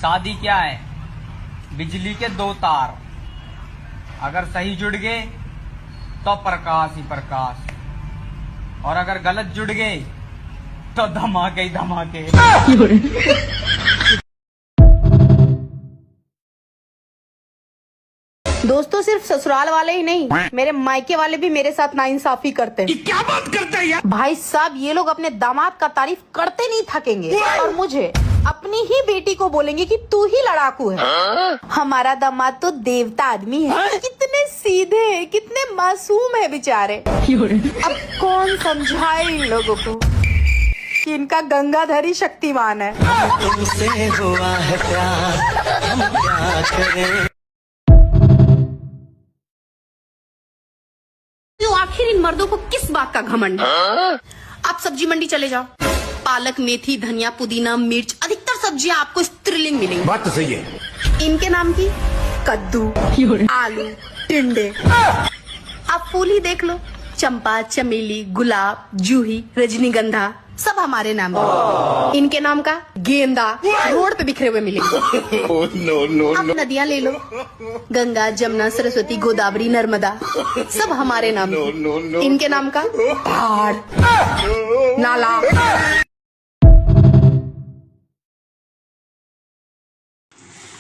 शादी क्या है? बिजली के दो तार, अगर सही जुड़ गए तो प्रकाश ही प्रकाश, और अगर गलत जुड़ गए तो धमाके ही धमाके। दोस्तों सिर्फ ससुराल वाले ही नहीं, मेरे मायके वाले भी मेरे साथ नाइंसाफी करते हैं। क्या बात करते हैं यार? भाई साहब, ये लोग अपने दामाद का तारीफ करते नहीं थकेंगे और मुझे अपनी ही बेटी को बोलेंगे कि तू ही लड़ाकू है। हमारा दामाद तो देवता आदमी है। कितने सीधे, कितने मासूम है बेचारे। अब कौन समझाए इन लोगों को कि इनका गंगाधरी शक्तिमान है। तुमसे हुआ है प्यार, हम क्या करें। आखिर इन मर्दों को किस बात का घमंड है? आप सब्जी मंडी चले जाओ, पालक, मेथी, धनिया, पुदीना, मिर्च, अधिकतर सब्जियां आपको स्त्रीलिंग मिलेंगी। बात तो सही है। इनके नाम की कद्दू, आलू, टिंडे। आप फूल ही देख लो, चंपा, चमेली, गुलाब, जूही, रजनीगंधा, सब हमारे नाम के। इनके नाम का गेंदा रोड पे बिखरे हुए मिलेंगे। आप नदियां ले लो, गंगा, जमुना, सरस्वती, गोदावरी, नर्मदा, सब हमारे नाम के। इनके नाम का पहाड़, नाला।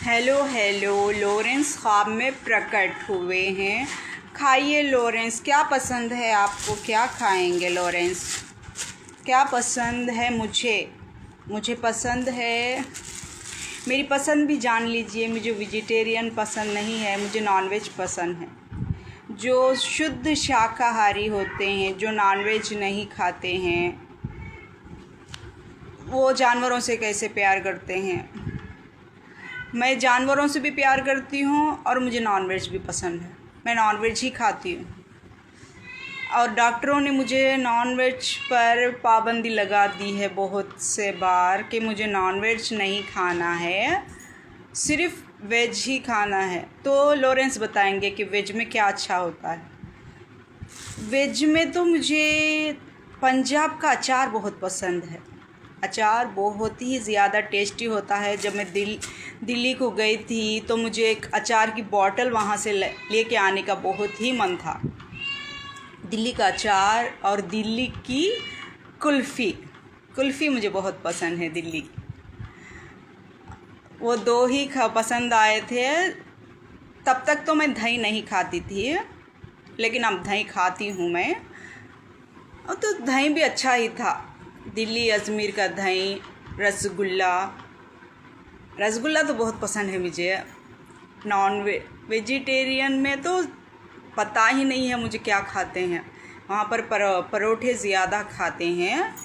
हेलो हेलो, लॉरेंस ख्वाब में प्रकट हुए हैं। खाइए लॉरेंस, क्या पसंद है आपको? क्या खाएंगे लॉरेंस? क्या पसंद है? मुझे पसंद है, मेरी पसंद भी जान लीजिए। मुझे वेजिटेरियन पसंद नहीं है, मुझे नॉनवेज पसंद है। जो शुद्ध शाकाहारी होते हैं, जो नॉनवेज नहीं खाते हैं, वो जानवरों से कैसे प्यार करते हैं। मैं जानवरों से भी प्यार करती हूँ और मुझे नॉनवेज भी पसंद है। मैं नॉनवेज ही खाती हूँ और डॉक्टरों ने मुझे नॉनवेज पर पाबंदी लगा दी है बहुत से बार कि मुझे नॉनवेज नहीं खाना है, सिर्फ़ वेज ही खाना है। तो लॉरेंस बताएंगे कि वेज में क्या अच्छा होता है। वेज में तो मुझे पंजाब का अचार बहुत पसंद है। अचार बहुत ही ज़्यादा टेस्टी होता है। जब मैं दिल्ली को गई थी तो मुझे एक अचार की बॉटल वहाँ से लेके आने का बहुत ही मन था। दिल्ली का अचार और दिल्ली की कुल्फ़ी मुझे बहुत पसंद है। दिल्ली वो दो ही पसंद आए थे। तब तक तो मैं दही नहीं खाती थी, लेकिन अब दही खाती हूँ मैं। और तो दही भी अच्छा ही था। दिल्ली अजमेर का दही, रसगुल्ला तो बहुत पसंद है मुझे। वेजिटेरियन में तो पता ही नहीं है मुझे क्या खाते हैं। वहाँ पर परोठे ज़्यादा खाते हैं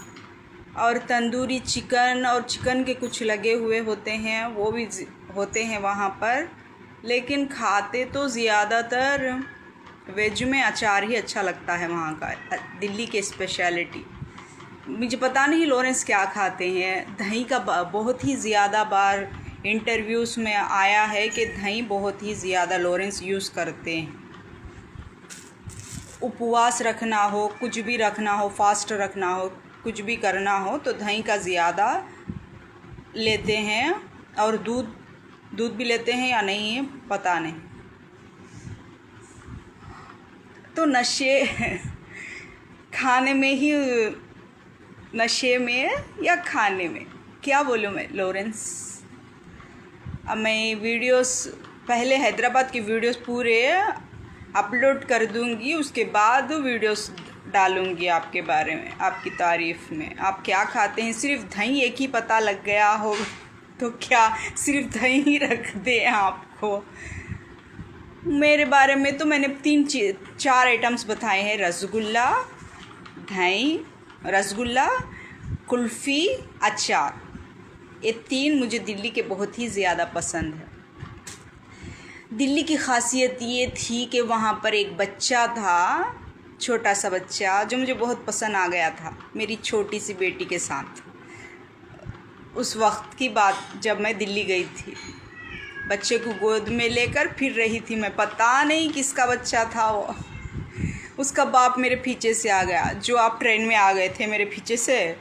और तंदूरी चिकन और चिकन के कुछ लगे हुए होते हैं, वो भी होते हैं वहाँ पर। लेकिन खाते तो ज़्यादातर वेज में अचार ही अच्छा लगता है वहाँ का, दिल्ली के स्पेशलिटी। मुझे पता नहीं लॉरेंस क्या खाते हैं। दही का बहुत ही ज़्यादा बार इंटरव्यूज़ में आया है कि दही बहुत ही ज़्यादा लॉरेंस यूज़ करते हैं। उपवास रखना हो, कुछ भी रखना हो, फास्ट रखना हो, कुछ भी करना हो तो दही का ज़्यादा लेते हैं। और दूध भी लेते हैं या नहीं पता नहीं। तो नशे खाने में ही, नशे में या खाने में, क्या बोलूँ मैं लॉरेंस। अब मैं वीडियोस, पहले हैदराबाद की वीडियोस पूरे अपलोड कर दूंगी, उसके बाद वीडियोस डालूंगी आपके बारे में, आपकी तारीफ़ में। आप क्या खाते हैं? सिर्फ दही एक ही पता लग गया हो तो क्या सिर्फ दही ही रख दें आपको? मेरे बारे में तो मैंने 3-4 आइटम्स बताए हैं। दही, रसगुल्ला, कुल्फ़ी, अचार, ये 3 मुझे दिल्ली के बहुत ही ज़्यादा पसंद है। दिल्ली की ख़ासियत ये थी कि वहाँ पर एक बच्चा था, छोटा सा बच्चा, जो मुझे बहुत पसंद आ गया था मेरी छोटी सी बेटी के साथ। उस वक्त की बात जब मैं दिल्ली गई थी, बच्चे को गोद में लेकर फिर रही थी मैं। पता नहीं किसका बच्चा था वो। उसका बाप मेरे पीछे से आ गया। जो आप ट्रेन में आ गए थे मेरे पीछे से,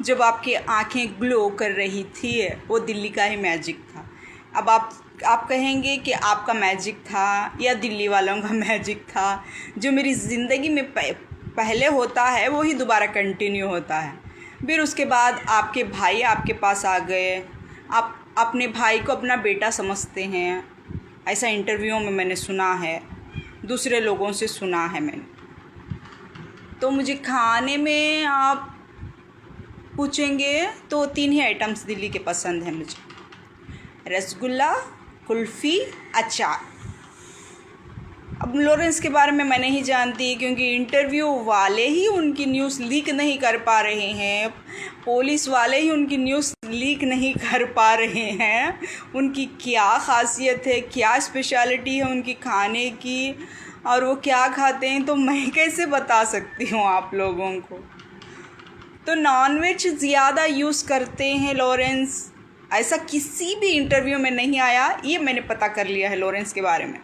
जब आपकी आंखें ग्लो कर रही थी, वो दिल्ली का ही मैजिक था। अब आप कहेंगे कि आपका मैजिक था या दिल्ली वालों का मैजिक था। जो मेरी ज़िंदगी में पहले होता है वो ही दोबारा कंटिन्यू होता है। फिर उसके बाद आपके भाई आपके पास आ गए, आप अपने भाई को अपना बेटा समझते हैं, ऐसा इंटरव्यू में मैंने सुना है, दूसरे लोगों से सुना है मैंने। तो मुझे खाने में आप पूछेंगे तो 3 ही आइटम्स दिल्ली के पसंद हैं मुझे, रसगुल्ला, कुल्फ़ी, अचार। अब लॉरेंस के बारे में मैं नहीं जानती क्योंकि इंटरव्यू वाले ही उनकी न्यूज़ लीक नहीं कर पा रहे हैं, पुलिस वाले ही उनकी न्यूज़ लीक नहीं कर पा रहे हैं। उनकी क्या ख़ासियत है, क्या स्पेशलिटी है उनकी खाने की, और वो क्या खाते हैं, तो मैं कैसे बता सकती हूँ आप लोगों को। तो नॉनवेज ज़्यादा यूज़ करते हैं लॉरेंस, ऐसा किसी भी इंटरव्यू में नहीं आया। ये मैंने पता कर लिया है लॉरेंस के बारे में,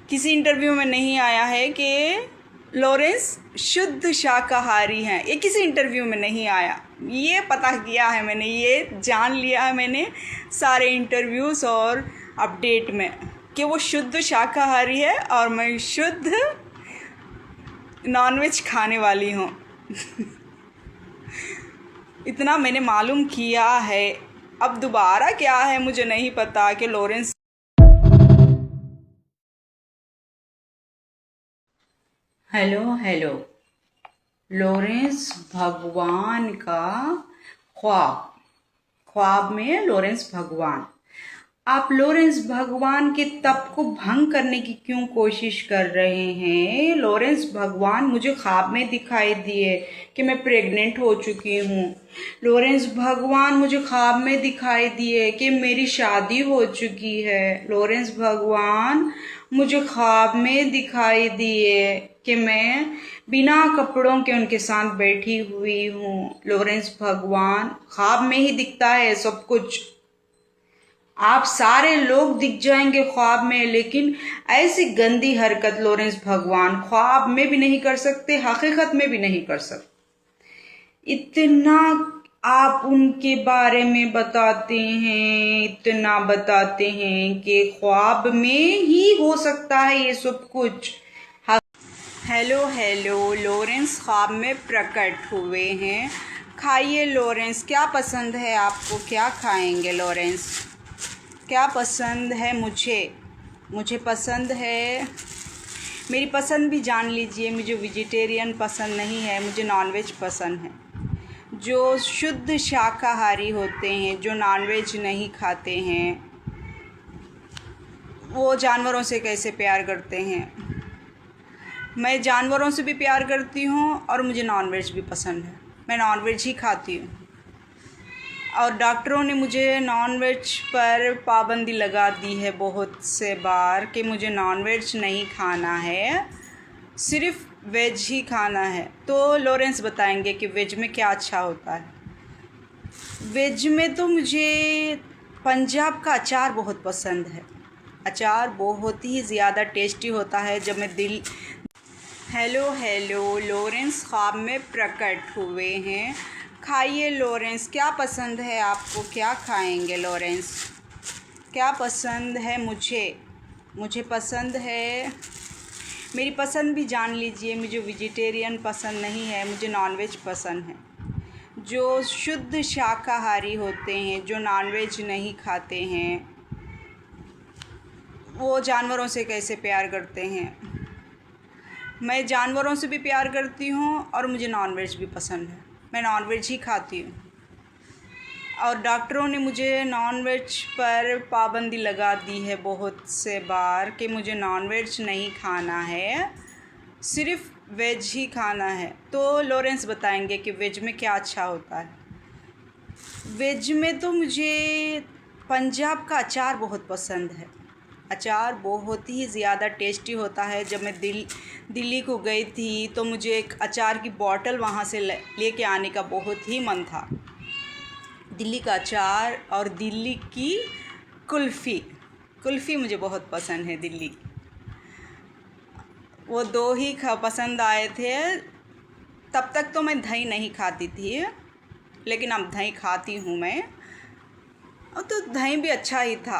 किसी इंटरव्यू में नहीं आया है कि लॉरेंस शुद्ध शाकाहारी हैं, ये किसी इंटरव्यू में नहीं आया। ये पता किया है मैंने, ये जान लिया है मैंने सारे इंटरव्यूज़ और अपडेट में कि वो शुद्ध शाकाहारी है और मैं शुद्ध नॉनवेज खाने वाली हूँ। इतना मैंने मालूम किया है। अब दोबारा क्या है मुझे नहीं पता कि लॉरेंस हेलो लॉरेंस भगवान का ख्वाब में लॉरेंस भगवान। आप लॉरेंस भगवान के तप को भंग करने की क्यों कोशिश कर रहे हैं? लॉरेंस भगवान मुझे ख्वाब में दिखाई दिए कि मैं प्रेग्नेंट हो चुकी हूँ। लॉरेंस भगवान मुझे ख्वाब में दिखाई दिए कि मेरी शादी हो चुकी है। लॉरेंस भगवान मुझे ख्वाब में दिखाई दिए कि मैं बिना कपड़ों के उनके साथ बैठी हुई हूँ। लॉरेंस भगवान ख्वाब में ही दिखता है सब कुछ। आप सारे लोग दिख जाएंगे ख्वाब में, लेकिन ऐसी गंदी हरकत लॉरेंस भगवान ख्वाब में भी नहीं कर सकते, हकीकत में भी नहीं कर सकते। इतना आप उनके बारे में बताते हैं, इतना बताते हैं कि ख्वाब में ही हो सकता है ये सब कुछ। हेलो लॉरेंस ख्वाब में प्रकट हुए हैं। खाइए लॉरेंस, क्या पसंद है आपको, क्या खाएंगे लॉरेंस? क्या पसंद है? मुझे पसंद है, मेरी पसंद भी जान लीजिए। मुझे वेजिटेरियन पसंद नहीं है, मुझे नॉनवेज पसंद है। जो शुद्ध शाकाहारी होते हैं, जो नॉनवेज नहीं खाते हैं, वो जानवरों से कैसे प्यार करते हैं। मैं जानवरों से भी प्यार करती हूँ और मुझे नॉनवेज भी पसंद है, मैं नॉनवेज ही खाती हूँ। और डॉक्टरों ने मुझे नॉनवेज पर पाबंदी लगा दी है बहुत से बार कि मुझे नॉनवेज नहीं खाना है, सिर्फ़ वेज ही खाना है। तो लॉरेंस बताएंगे कि वेज में क्या अच्छा होता है। वेज में तो मुझे पंजाब का अचार बहुत पसंद है। अचार बहुत ही ज़्यादा टेस्टी होता है। जब मैं हेलो लॉरेंस ख्वाब में प्रकट हुए हैं। खाइए लॉरेंस, क्या पसंद है आपको, क्या खाएंगे लॉरेंस? क्या पसंद है? मुझे पसंद है, मेरी पसंद भी जान लीजिए। मुझे वेजिटेरियन पसंद नहीं है, मुझे नॉनवेज पसंद है। जो शुद्ध शाकाहारी होते हैं, जो नॉनवेज नहीं खाते हैं, वो जानवरों से कैसे प्यार करते हैं। मैं जानवरों से भी प्यार करती हूँ और मुझे नॉनवेज भी पसंद है, मैं नॉनवेज ही खाती हूँ। और डॉक्टरों ने मुझे नॉनवेज पर पाबंदी लगा दी है बहुत से बार कि मुझे नॉनवेज नहीं खाना है, सिर्फ़ वेज ही खाना है। तो लॉरेंस बताएंगे कि वेज में क्या अच्छा होता है। वेज में तो मुझे पंजाब का अचार बहुत पसंद है। अचार बहुत ही ज़्यादा टेस्टी होता है। जब मैं दिल्ली को गई थी तो मुझे एक अचार की बॉटल वहाँ से लेके आने का बहुत ही मन था। दिल्ली का अचार और दिल्ली की कुल्फ़ी मुझे बहुत पसंद है दिल्ली की। वो दो ही पसंद आए थे। तब तक तो मैं दही नहीं खाती थी, लेकिन अब दही खाती हूँ मैं। और तो दही भी अच्छा ही था।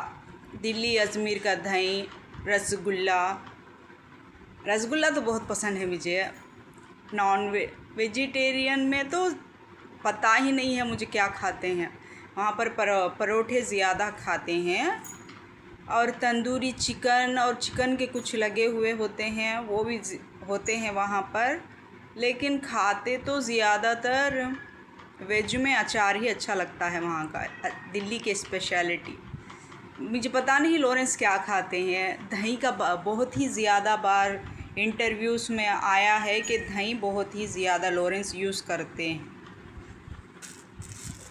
दिल्ली अजमेर का दही, रसगुल्ला। रसगुल्ला तो बहुत पसंद है मुझे। नॉन वेजिटेरियन में तो पता ही नहीं है मुझे क्या खाते हैं। वहाँ पर परोठे ज़्यादा खाते हैं और तंदूरी चिकन और चिकन के कुछ लगे हुए होते हैं, वो भी होते हैं वहाँ पर। लेकिन खाते तो ज़्यादातर वेज में अचार ही अच्छा लगता है वहाँ का, दिल्ली की स्पेशलिटी। मुझे पता नहीं लॉरेंस क्या खाते हैं। दही का बहुत ही ज़्यादा बार इंटरव्यूज़ में आया है कि दही बहुत ही ज़्यादा लॉरेंस यूज़ करते हैं।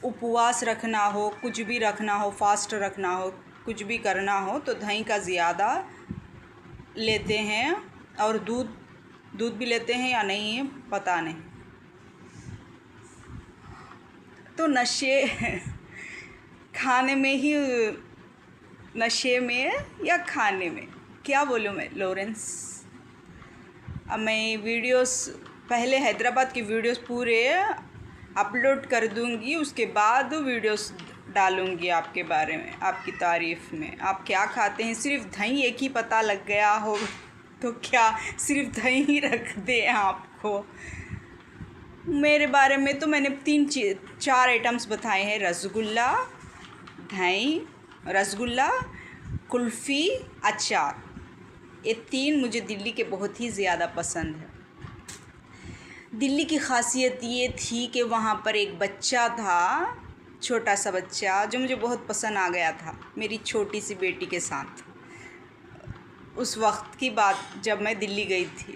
उपवास रखना हो, कुछ भी रखना हो, फास्ट रखना हो, कुछ भी करना हो तो दही का ज़्यादा लेते हैं। और दूध भी लेते हैं या नहीं पता नहीं। तो नशे खाने में ही, नशे में या खाने में, क्या बोलूँ मैं लॉरेंस। अब मैं वीडियोस पहले हैदराबाद की वीडियोस पूरे अपलोड कर दूंगी, उसके बाद वीडियोस डालूंगी आपके बारे में, आपकी तारीफ़ में। आप क्या खाते हैं, सिर्फ दही एक ही पता लग गया हो तो क्या सिर्फ दही ही रख दें आपको। मेरे बारे में तो मैंने 4 आइटम्स बताए हैं। रसगुल्ला, दही, रसगुल्ला, कुल्फ़ी, अचार। ये 3 मुझे दिल्ली के बहुत ही ज़्यादा पसंद है। दिल्ली की ख़ासियत ये थी कि वहाँ पर एक बच्चा था, छोटा सा बच्चा, जो मुझे बहुत पसंद आ गया था मेरी छोटी सी बेटी के साथ। उस वक्त की बात जब मैं दिल्ली गई थी,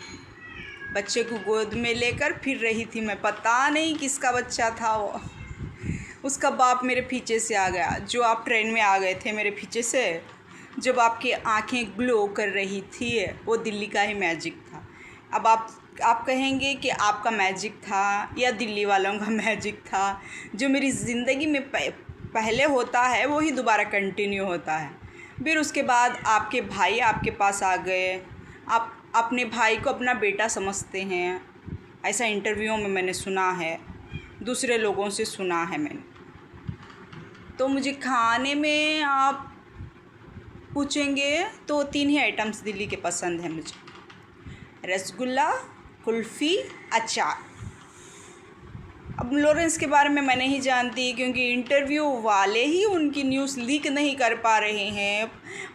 बच्चे को गोद में लेकर फिर रही थी मैं, पता नहीं किसका बच्चा था वो। उसका बाप मेरे पीछे से आ गया। जो आप ट्रेन में आ गए थे मेरे पीछे से, जब आपकी आंखें ग्लो कर रही थी, वो दिल्ली का ही मैजिक था। अब आप कहेंगे कि आपका मैजिक था या दिल्ली वालों का मैजिक था। जो मेरी ज़िंदगी में पहले होता है वो ही दोबारा कंटिन्यू होता है। फिर उसके बाद आपके भाई आपके पास आ गए, आप अपने भाई को अपना बेटा समझते हैं, ऐसा इंटरव्यू में मैंने सुना है, दूसरे लोगों से सुना है मैंने। तो मुझे खाने में आप पूछेंगे तो 3 ही आइटम्स दिल्ली के पसंद हैं मुझे, रसगुल्ला, कुल्फ़ी, अचार। अब लॉरेंस के बारे में मैं नहीं जानती क्योंकि इंटरव्यू वाले ही उनकी न्यूज़ लीक नहीं कर पा रहे हैं,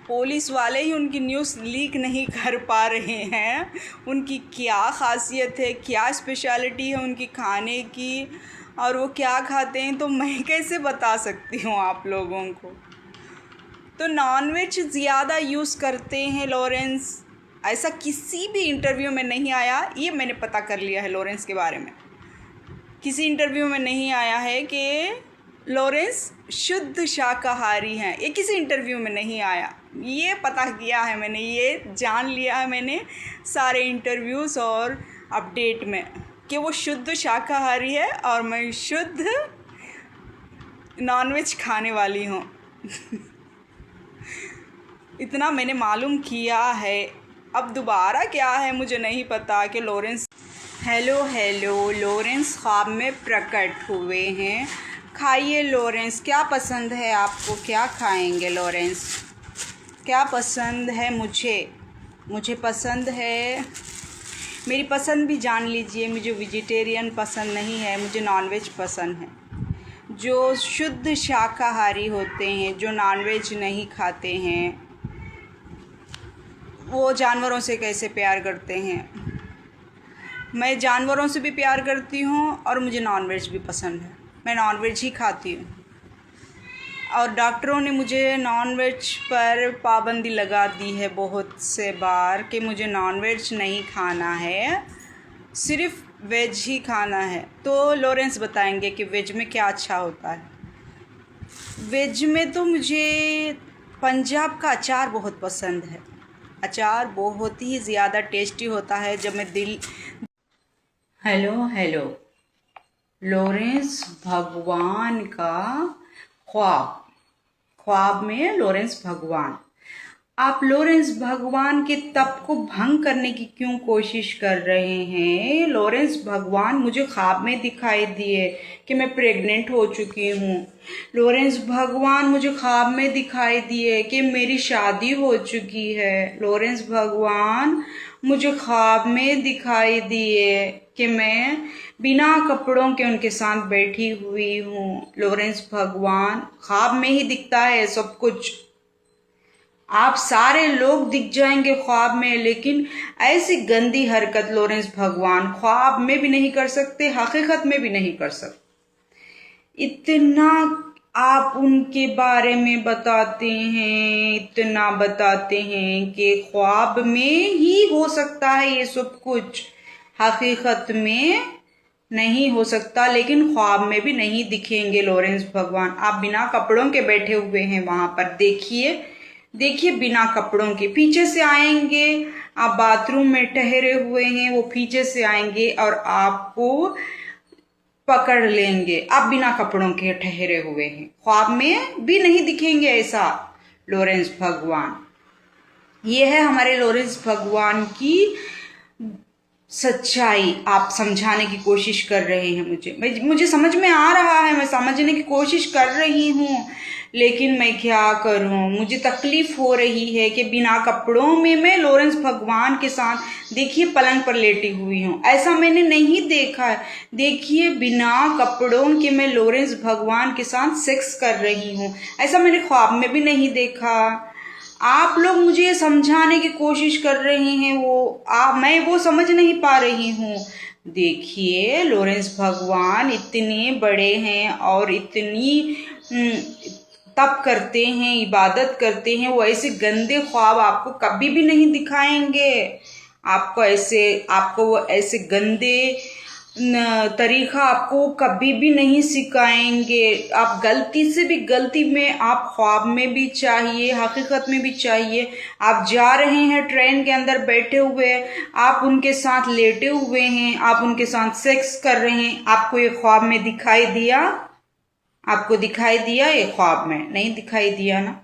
पुलिस वाले ही उनकी न्यूज़ लीक नहीं कर पा रहे हैं। उनकी क्या ख़ासियत है, क्या स्पेशलिटी है उनकी खाने की, और वो क्या खाते हैं तो मैं कैसे बता सकती हूँ आप लोगों को। तो नॉनवेज ज़्यादा यूज़ करते हैं लॉरेंस, ऐसा किसी भी इंटरव्यू में नहीं आया। ये मैंने पता कर लिया है लॉरेंस के बारे में, किसी इंटरव्यू में नहीं आया है कि लॉरेंस शुद्ध शाकाहारी हैं। ये किसी इंटरव्यू में नहीं आया, ये पता किया है मैंने, ये जान लिया है मैंने सारे इंटरव्यूज़ और अपडेट में कि वो शुद्ध शाकाहारी है और मैं शुद्ध नॉनवेज खाने वाली हूँ। इतना मैंने मालूम किया है। अब दोबारा क्या है मुझे नहीं पता कि लॉरेंस हेलो लॉरेंस ख्वाब में प्रकट हुए हैं। खाइए लॉरेंस, क्या पसंद है आपको, क्या खाएंगे लॉरेंस, क्या पसंद है। मुझे पसंद है, मेरी पसंद भी जान लीजिए। मुझे वेजिटेरियन पसंद नहीं है, मुझे नॉनवेज पसंद है। जो शुद्ध शाकाहारी होते हैं, जो नॉनवेज नहीं खाते हैं, वो जानवरों से कैसे प्यार करते हैं। मैं जानवरों से भी प्यार करती हूँ और मुझे नॉनवेज भी पसंद है, मैं नॉनवेज ही खाती हूँ। और डॉक्टरों ने मुझे नॉनवेज पर पाबंदी लगा दी है बहुत से बार कि मुझे नॉनवेज नहीं खाना है, सिर्फ वेज ही खाना है। तो लॉरेंस बताएंगे कि वेज में क्या अच्छा होता है। वेज में तो मुझे पंजाब का अचार बहुत पसंद है। अचार बहुत ही ज़्यादा टेस्टी होता है। जब मैं हेलो लॉरेंस भगवान का ख्वाब में लॉरेंस भगवान आप लॉरेंस भगवान के तप को भंग करने की क्यों कोशिश कर रहे हैं? लॉरेंस भगवान मुझे ख्वाब में दिखाई दिए कि मैं प्रेग्नेंट हो चुकी हूँ। लॉरेंस भगवान मुझे ख्वाब में दिखाई दिए कि मेरी शादी हो चुकी है। लॉरेंस भगवान मुझे ख्वाब में दिखाई दिए कि मैं बिना कपड़ों के उनके साथ बैठी हुई हूँ। लॉरेंस भगवान ख्वाब में ही दिखता है सब कुछ। आप सारे लोग दिख जाएंगे ख्वाब में, लेकिन ऐसी गंदी हरकत लॉरेंस भगवान ख्वाब में भी नहीं कर सकते, हकीकत में भी नहीं कर सकते। इतना आप उनके बारे में बताते हैं, इतना बताते हैं कि ख्वाब में ही हो सकता है ये सब कुछ, हकीकत में नहीं हो सकता। लेकिन ख्वाब में भी नहीं दिखेंगे लॉरेंस भगवान। आप बिना कपड़ों के बैठे हुए हैं वहां पर, देखिए बिना कपड़ों के पीछे से आएंगे। आप बाथरूम में ठहरे हुए हैं, वो पीछे से आएंगे और आपको पकड़ लेंगे। आप बिना कपड़ों के ठहरे हुए हैं, ख्वाब में भी नहीं दिखेंगे ऐसा लॉरेंस भगवान। ये है हमारे लॉरेंस भगवान की सच्चाई। आप समझाने की कोशिश कर रहे हैं मुझे समझ में आ रहा है, मैं समझने की कोशिश कर रही हूँ, लेकिन मैं क्या करूं? मुझे तकलीफ हो रही है कि बिना कपड़ों में मैं लॉरेंस भगवान के साथ देखिए पलंग पर लेटी हुई हूं। ऐसा मैंने नहीं देखा है। देखिए बिना कपड़ों के मैं लॉरेंस भगवान के साथ सेक्स कर रही हूं। ऐसा मैंने ख्वाब में भी नहीं देखा। आप लोग मुझे ये समझाने की कोशिश कर रहे हैं, मैं वो समझ नहीं पा रही हूँ। देखिए लॉरेंस भगवान इतने बड़े हैं और इतनी तप करते हैं, इबादत करते हैं, वो ऐसे गंदे ख्वाब आपको कभी भी नहीं दिखाएंगे। आपको वो ऐसे गंदे तरीका आपको कभी भी नहीं सिखाएंगे। आप गलती में आप ख्वाब में भी चाहिए, हकीकत में भी चाहिए। आप जा रहे हैं ट्रेन के अंदर बैठे हुए, आप उनके साथ लेटे हुए हैं, आप उनके साथ सेक्स कर रहे हैं। आपको ये ख्वाब में दिखाई दिया? आपको दिखाई दिया? ये ख्वाब में नहीं दिखाई दिया ना।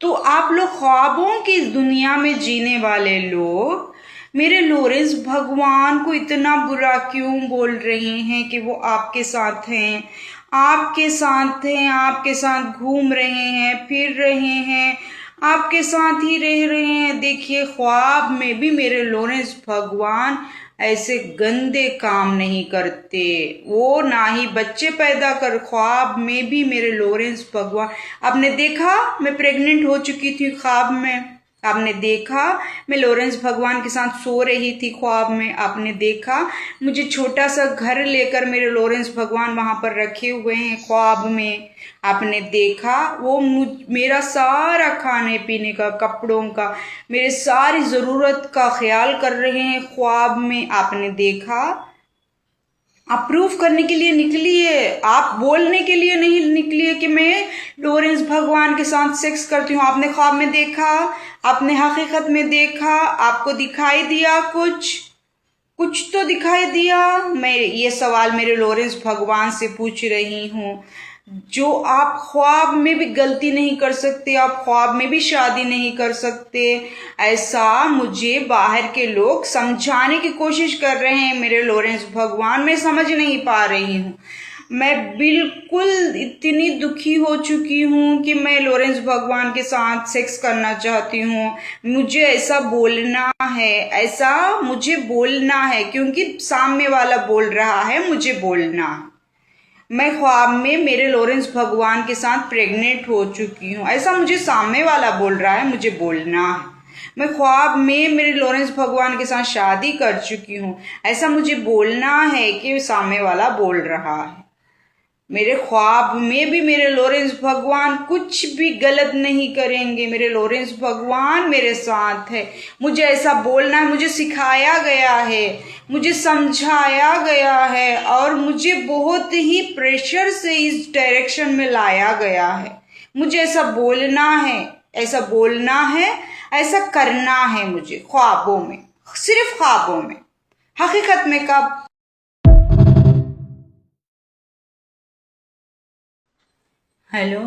तो आप लोग ख्वाबों की इस दुनिया में जीने वाले लोग मेरे लॉरेंस भगवान को इतना बुरा क्यों बोल रहे हैं कि वो आपके साथ हैं, आपके साथ घूम रहे हैं, फिर रहे हैं, आपके साथ ही रह रहे हैं। देखिए ख्वाब में भी मेरे लॉरेंस भगवान ऐसे गंदे काम नहीं करते, वो ना ही बच्चे पैदा कर। ख्वाब में भी मेरे लॉरेंस भगवान, आपने देखा मैं प्रेग्नेंट हो चुकी थी ख्वाब में, आपने देखा मैं लॉरेंस भगवान के साथ सो रही थी ख्वाब में, आपने देखा मुझे छोटा सा घर लेकर मेरे लॉरेंस भगवान वहां पर रखे हुए हैं ख्वाब में, आपने देखा वो मेरा सारा खाने पीने का, कपड़ों का, मेरे सारी जरूरत का ख्याल कर रहे हैं ख्वाब में, आपने देखा। आप प्रूफ करने के लिए निकली है, आप बोलने के लिए नहीं निकली है कि मैं लॉरेंस भगवान के साथ सेक्स करती हूँ। आपने ख्वाब में देखा, आपने हकीकत में देखा, आपको दिखाई दिया कुछ तो दिखाई दिया। मैं ये सवाल मेरे लॉरेंस भगवान से पूछ रही हूँ। जो आप ख्वाब में भी गलती नहीं कर सकते, आप ख्वाब में भी शादी नहीं कर सकते, ऐसा मुझे बाहर के लोग समझाने की कोशिश कर रहे हैं मेरे लॉरेंस भगवान। मैं समझ नहीं पा रही हूँ। मैं बिल्कुल इतनी दुखी हो चुकी हूँ कि मैं लॉरेंस भगवान के साथ सेक्स करना चाहती हूँ। मुझे ऐसा बोलना है, ऐसा मुझे बोलना है, क्योंकि सामने वाला बोल रहा है, मुझे बोलना है। मैं ख्वाब में मेरे लॉरेंस भगवान के साथ प्रेग्नेंट हो चुकी हूँ, ऐसा मुझे सामने वाला बोल रहा है, मुझे बोलना है। मैं ख्वाब में मेरे लॉरेंस भगवान के साथ शादी कर चुकी हूँ, ऐसा मुझे बोलना है कि सामने वाला बोल रहा है। मेरे ख्वाब में भी मेरे लॉरेंस भगवान कुछ भी गलत नहीं करेंगे, मेरे लॉरेंस भगवान मेरे साथ है। मुझे ऐसा बोलना है, मुझे सिखाया गया है, मुझे समझाया गया है और मुझे बहुत ही प्रेशर से इस डायरेक्शन में लाया गया है। मुझे ऐसा बोलना है, ऐसा बोलना है, ऐसा करना है मुझे ख्वाबों में, सिर्फ ख्वाबों में, हकीकत में कब। हेलो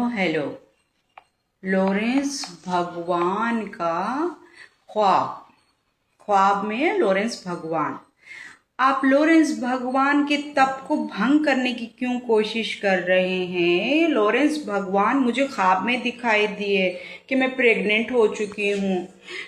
लॉरेंस भगवान का ख्वाब। ख्वाब में लॉरेंस भगवान। आप लॉरेंस भगवान के तप को भंग करने की क्यों कोशिश कर रहे हैं? लॉरेंस भगवान मुझे ख्वाब में दिखाई दिए कि मैं प्रेग्नेंट हो चुकी हूँ।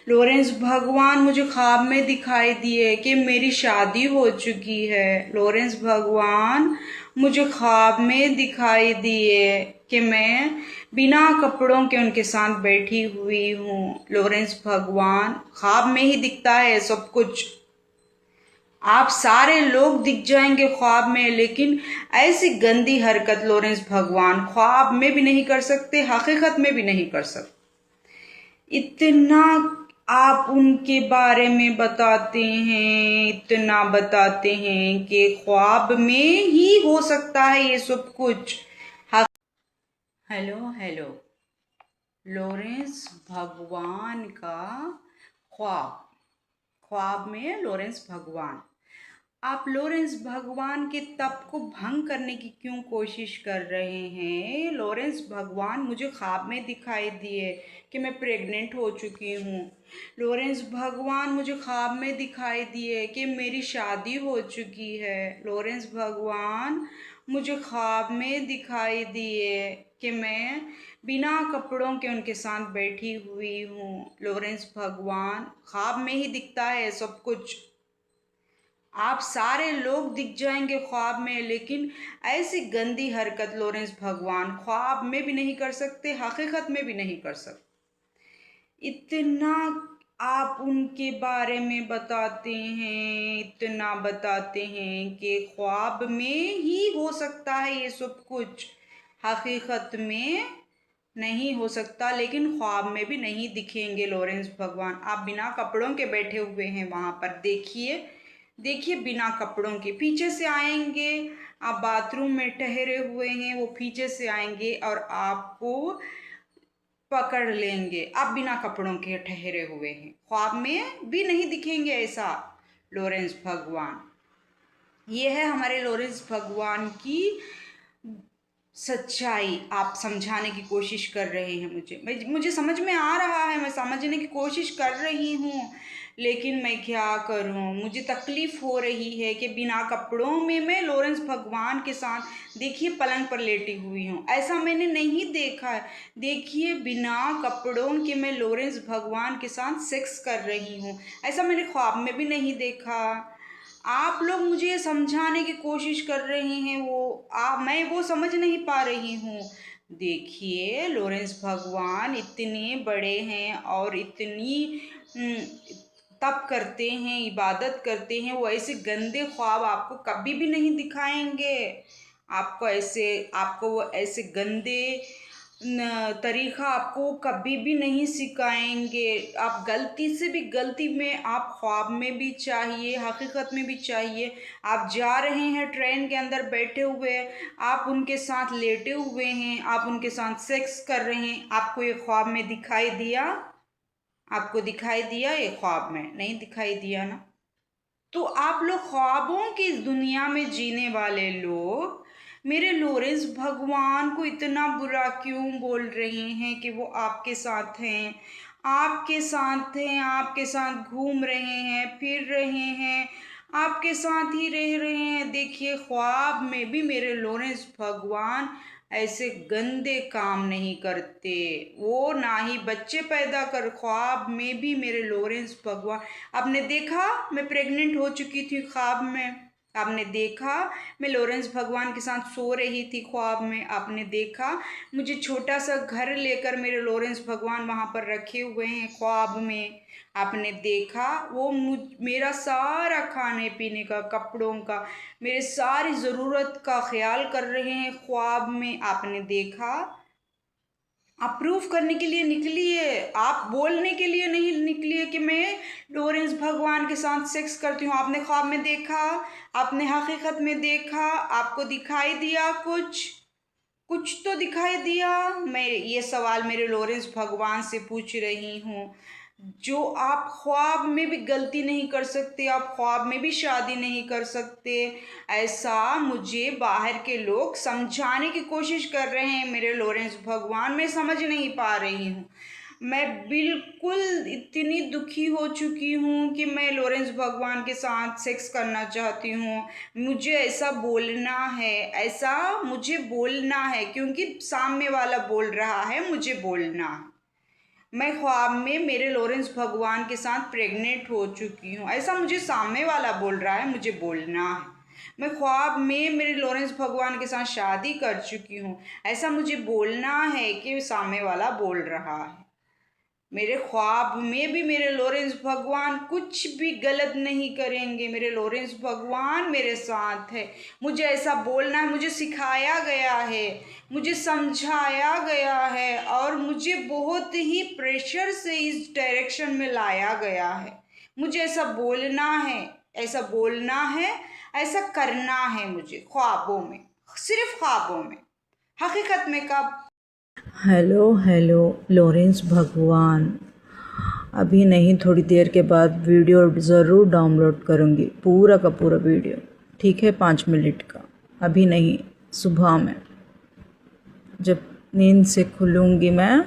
लॉरेंस भगवान मुझे ख्वाब में दिखाई दिए कि मेरी शादी हो चुकी है। लॉरेंस भगवान मुझे ख्वाब में दिखाई दिए कि मैं बिना कपड़ों के उनके साथ बैठी हुई हूँ। लॉरेंस भगवान ख्वाब में ही दिखता है सब कुछ। आप सारे लोग दिख जाएंगे ख्वाब में, लेकिन ऐसी गंदी हरकत लॉरेंस भगवान ख्वाब में भी नहीं कर सकते, हकीकत में भी नहीं कर सकते। इतना आप उनके बारे में बताते हैं, इतना बताते हैं कि ख्वाब में ही हो सकता है ये सब कुछ। हेलो हेलो, लॉरेंस भगवान का ख्वाब। ख्वाब में लॉरेंस भगवान। आप लॉरेंस भगवान के तप को भंग करने की क्यों कोशिश कर रहे हैं? लॉरेंस भगवान मुझे ख्वाब में दिखाई दिए कि मैं प्रेग्नेंट हो चुकी हूँ। लॉरेंस भगवान मुझे ख्वाब में दिखाई दिए कि मेरी शादी हो चुकी है। लॉरेंस भगवान मुझे ख्वाब में दिखाई दिए कि मैं बिना कपड़ों के उनके साथ बैठी हुई हूँ। लॉरेंस भगवान ख्वाब में ही दिखता है सब कुछ। आप सारे लोग दिख जाएंगे ख्वाब में, लेकिन ऐसी गंदी हरकत लॉरेंस भगवान ख्वाब में भी नहीं कर सकते, हकीकत में भी नहीं कर सकते। इतना आप उनके बारे में बताते हैं, इतना बताते हैं कि ख्वाब में ही हो सकता है ये सब कुछ, हकीकत में नहीं हो सकता, लेकिन ख्वाब में भी नहीं दिखेंगे लॉरेंस भगवान। आप बिना कपड़ों के बैठे हुए हैं वहाँ पर, देखिए देखिए, बिना कपड़ों के पीछे से आएंगे। आप बाथरूम में ठहरे हुए हैं, वो पीछे से आएंगे और आपको पकड़ लेंगे। आप बिना कपड़ों के ठहरे हुए हैं, ख्वाब में भी नहीं दिखेंगे ऐसा लॉरेंस भगवान। ये है हमारे लॉरेंस भगवान की सच्चाई। आप समझाने की कोशिश कर रहे हैं मुझे समझ में आ रहा है, मैं समझने की कोशिश कर रही हूँ, लेकिन मैं क्या करूँ? मुझे तकलीफ़ हो रही है कि बिना कपड़ों में मैं लॉरेंस भगवान के साथ, देखिए, पलंग पर लेटी हुई हूँ। ऐसा मैंने नहीं देखा है। देखिए, बिना कपड़ों के मैं लॉरेंस भगवान के साथ सेक्स कर रही हूँ। ऐसा मैंने ख्वाब में भी नहीं देखा। आप लोग मुझे ये समझाने की कोशिश कर रहे हैं, मैं वो समझ नहीं पा रही हूँ। देखिए, लॉरेंस भगवान इतने बड़े हैं और इतनी तप करते हैं, इबादत करते हैं, वो ऐसे गंदे ख्वाब आपको कभी भी नहीं दिखाएंगे। आपको वो ऐसे गंदे तरीका आपको कभी भी नहीं सिखाएंगे। आप गलती से भी, गलती में आप ख्वाब में भी चाहिए, हकीकत में भी चाहिए, आप जा रहे हैं ट्रेन के अंदर बैठे हुए, आप उनके साथ लेटे हुए हैं, आप उनके साथ सेक्स कर रहे हैं, आपको ये ख्वाब में दिखाई दिया? आपको दिखाई दिया? ये ख्वाब में नहीं दिखाई दिया ना? तो आप लोग ख्वाबों की इस दुनिया में जीने वाले लोग मेरे लॉरेंस भगवान को इतना बुरा क्यों बोल रहे हैं कि वो आपके साथ हैं, आपके साथ हैं, आपके साथ घूम रहे हैं, फिर रहे हैं, आपके साथ ही रह रहे हैं। देखिए, ख्वाब में भी मेरे लॉरेंस भगवान ऐसे गंदे काम नहीं करते। वो ना ही बच्चे पैदा कर, ख्वाब में भी मेरे लॉरेंस भगवान। आपने देखा मैं प्रेग्नेंट हो चुकी थी ख्वाब में, आपने देखा मैं लॉरेंस भगवान के साथ सो रही थी ख्वाब में, आपने देखा मुझे छोटा सा घर लेकर मेरे लॉरेंस भगवान वहाँ पर रखे हुए हैं ख्वाब में, आपने देखा वो मेरा सारा खाने पीने का, कपड़ों का, मेरे सारी ज़रूरत का ख्याल कर रहे हैं ख्वाब में, आपने देखा। आप प्रूफ करने के लिए निकली है, आप बोलने के लिए नहीं निकली है कि मैं लॉरेंस भगवान के साथ सेक्स करती हूँ। आपने ख्वाब में देखा, आपने हकीकत में देखा, आपको दिखाई दिया कुछ तो दिखाई दिया? मैं ये सवाल मेरे लॉरेंस भगवान से पूछ रही हूँ। जो आप ख्वाब में भी गलती नहीं कर सकते, आप ख्वाब में भी शादी नहीं कर सकते, ऐसा मुझे बाहर के लोग समझाने की कोशिश कर रहे हैं मेरे लॉरेंस भगवान। मैं समझ नहीं पा रही हूँ। मैं बिल्कुल इतनी दुखी हो चुकी हूँ कि मैं लॉरेंस भगवान के साथ सेक्स करना चाहती हूँ। मुझे ऐसा बोलना है, ऐसा मुझे बोलना है, क्योंकि सामने वाला बोल रहा है, मुझे बोलना है। मैं ख्वाब में मेरे लॉरेंस भगवान के साथ प्रेग्नेंट हो चुकी हूँ, ऐसा मुझे सामने वाला बोल रहा है, मुझे बोलना है। मैं ख्वाब में मेरे लॉरेंस भगवान के साथ शादी कर चुकी हूँ, ऐसा मुझे बोलना है कि सामने वाला बोल रहा है। मेरे ख्वाब में भी मेरे लॉरेंस भगवान कुछ भी गलत नहीं करेंगे। मेरे लॉरेंस भगवान मेरे साथ है, मुझे ऐसा बोलना है। मुझे सिखाया गया है, मुझे समझाया गया है, और मुझे बहुत ही प्रेशर से इस डायरेक्शन में लाया गया है। मुझे ऐसा बोलना है, ऐसा बोलना है, ऐसा करना है मुझे, ख्वाबों में, सिर्फ ख्वाबों में, हकीकत में कब। हेलो लॉरेंस भगवान, अभी नहीं, थोड़ी देर के बाद वीडियो ज़रूर डाउनलोड करूँगी, पूरा का पूरा वीडियो, ठीक है, 5 मिनट का। अभी नहीं, सुबह में जब नींद से खुलूँगी मैं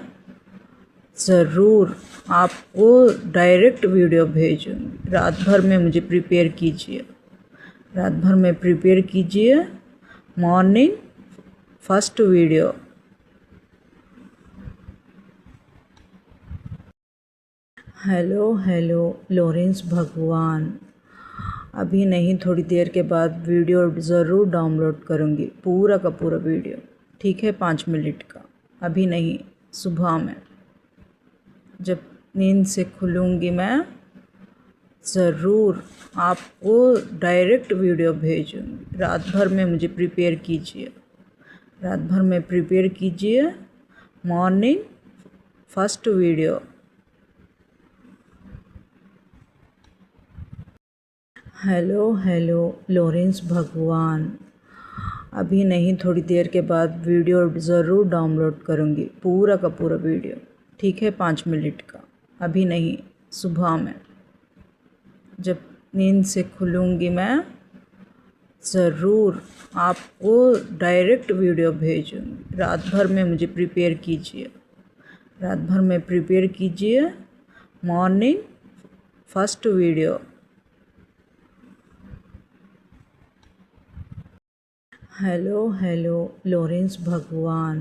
ज़रूर आपको डायरेक्ट वीडियो भेजूँगी। रात भर में मुझे प्रिपेयर कीजिए, रात भर में प्रिपेयर कीजिए, morning first video. Hello Lawrence भगवान, अभी नहीं, थोड़ी देर के बाद वीडियो ज़रूर डाउनलोड करूँगी, पूरा का पूरा वीडियो, ठीक है, 5 मिनट का। अभी नहीं, सुबह में जब नींद से खुलूँगी मैं ज़रूर आपको डायरेक्ट वीडियो भेजूँगी। रात भर में मुझे प्रिपेयर कीजिए, रात भर में प्रिपेयर कीजिए, morning first video. Hello Lawrence भगवान, अभी नहीं, थोड़ी देर के बाद वीडियो ज़रूर डाउनलोड करूँगी, पूरा का पूरा वीडियो, ठीक है, 5 मिनट का। अभी नहीं, सुबह में जब नींद से खुलूँगी मैं ज़रूर आपको डायरेक्ट वीडियो भेजूँगी। रात भर में मुझे प्रिपेयर कीजिए, रात भर में प्रिपेयर कीजिए, morning first video. Hello Lawrence भगवान,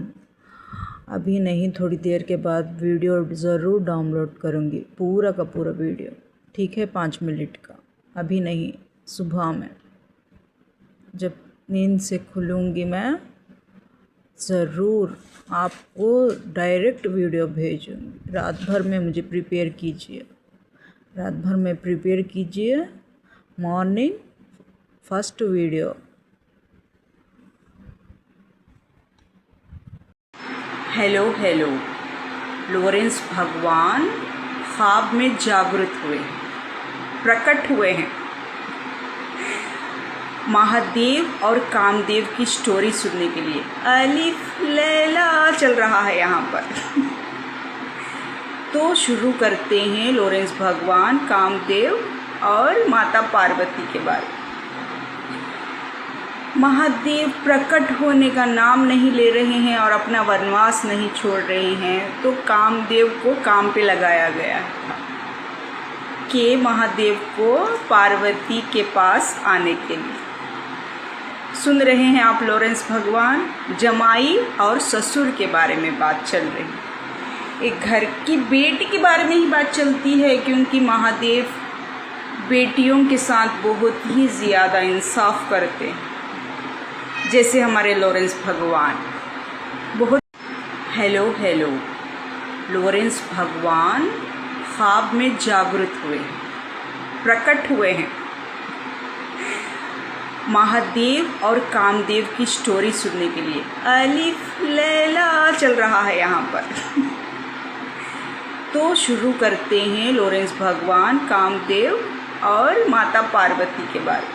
अभी नहीं, थोड़ी देर के बाद वीडियो ज़रूर डाउनलोड करूँगी, पूरा का पूरा वीडियो, ठीक है, 5 मिनट का। अभी नहीं, सुबह में जब नींद से खुलूँगी मैं ज़रूर आपको डायरेक्ट वीडियो भेजूँगी। रात भर में मुझे प्रिपेयर कीजिए, रात भर में प्रिपेयर कीजिए, morning first video. Hello Lawrence भगवान ख्वाब में जागृत हुए, प्रकट हुए हैं। महादेव और कामदेव की स्टोरी सुनने के लिए अलिफ लैला चल रहा है यहाँ पर। तो शुरू करते हैं लॉरेंस भगवान, कामदेव और माता पार्वती के बारे। महादेव प्रकट होने का नाम नहीं ले रहे हैं और अपना वनवास नहीं छोड़ रहे हैं, तो कामदेव को काम पे लगाया गया कि महादेव को पार्वती के पास आने के लिए। सुन रहे हैं आप लॉरेंस भगवान, जमाई और ससुर के बारे में बात चल रही है। एक घर की बेटी के बारे में ही बात चलती है, क्योंकि महादेव बेटियों के साथ बहुत ही ज़्यादा इंसाफ करते हैं, जैसे हमारे लॉरेंस भगवान बहुत। हेलो लॉरेंस भगवान ख्वाब में जागृत हुए, प्रकट हुए हैं। महादेव और कामदेव की स्टोरी सुनने के लिए अलिफ लैला चल रहा है यहाँ पर। तो शुरू करते हैं लॉरेंस भगवान, कामदेव और माता पार्वती के बारे।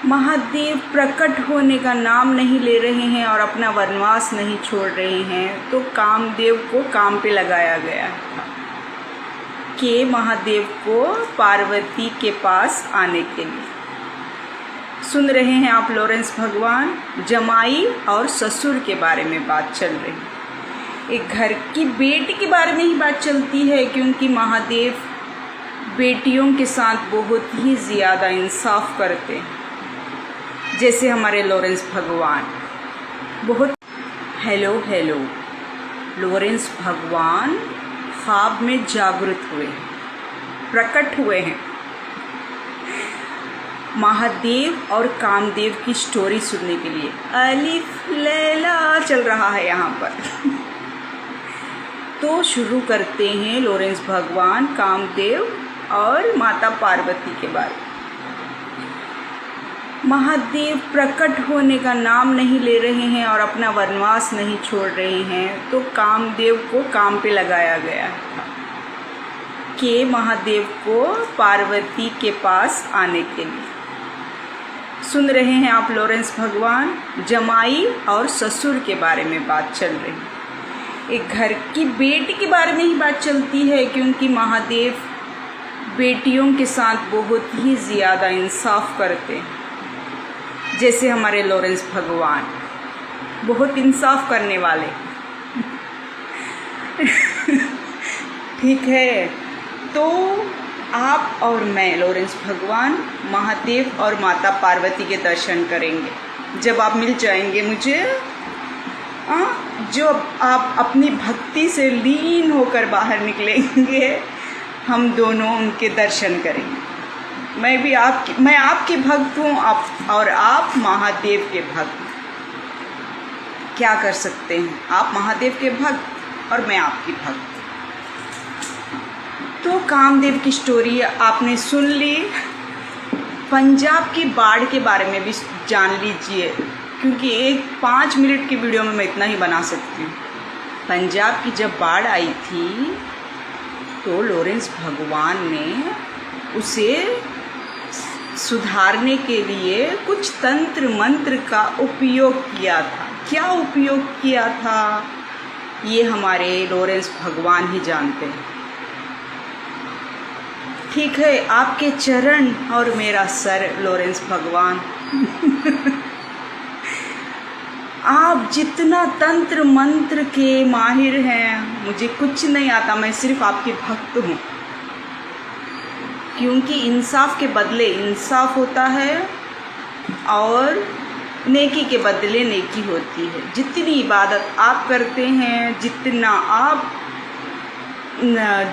महादेव प्रकट होने का नाम नहीं ले रहे हैं और अपना वनवास नहीं छोड़ रहे हैं, तो कामदेव को काम पे लगाया गया था कि महादेव को पार्वती के पास आने के लिए। सुन रहे हैं आप लॉरेंस भगवान, जमाई और ससुर के बारे में बात चल रही है। एक घर की बेटी के बारे में ही बात चलती है, क्योंकि महादेव बेटियों के साथ बहुत ही ज़्यादा इंसाफ करते हैं, जैसे हमारे लॉरेंस भगवान। बहुत हेलो लॉरेंस भगवान ख्वाब में जागृत हुए हैं, प्रकट हुए हैं। महादेव और कामदेव की स्टोरी सुनने के लिए अलिफ लैला चल रहा है यहाँ पर। तो शुरू करते हैं लॉरेंस भगवान, कामदेव और माता पार्वती के बारे में। महादेव प्रकट होने का नाम नहीं ले रहे हैं और अपना वनवास नहीं छोड़ रहे हैं, तो कामदेव को काम पे लगाया गया था कि महादेव को पार्वती के पास आने के लिए। सुन रहे हैं आप लॉरेंस भगवान, जमाई और ससुर के बारे में बात चल रही है। एक घर की बेटी के बारे में ही बात चलती है, क्योंकि महादेव बेटियों के साथ बहुत ही ज़्यादा इंसाफ करते हैं, जैसे हमारे लॉरेंस भगवान बहुत इंसाफ करने वाले। ठीक है, तो आप और मैं लॉरेंस भगवान महादेव और माता पार्वती के दर्शन करेंगे जब आप मिल जाएंगे मुझे। जो आप अपनी भक्ति से लीन होकर बाहर निकलेंगे, हम दोनों उनके दर्शन करेंगे। मैं आपकी भक्त हूँ, आप महादेव के भक्त। क्या कर सकते हैं, आप महादेव के भक्त और मैं आपकी भक्त। तो कामदेव की स्टोरी आपने सुन ली। पंजाब की बाढ़ के बारे में भी जान लीजिए, क्योंकि एक 5 मिनट की वीडियो में मैं इतना ही बना सकती हूँ। पंजाब की जब बाढ़ आई थी तो लॉरेंस भगवान ने उसे सुधारने के लिए कुछ तंत्र मंत्र का उपयोग किया था। क्या उपयोग किया था, ये हमारे लॉरेंस भगवान ही जानते हैं। ठीक है, आपके चरण और मेरा सर लॉरेंस भगवान। आप जितना तंत्र मंत्र के माहिर हैं, मुझे कुछ नहीं आता, मैं सिर्फ आपकी भक्त हूँ। क्योंकि इंसाफ के बदले इंसाफ होता है और नेकी के बदले नेकी होती है। जितनी इबादत आप करते हैं, जितना आप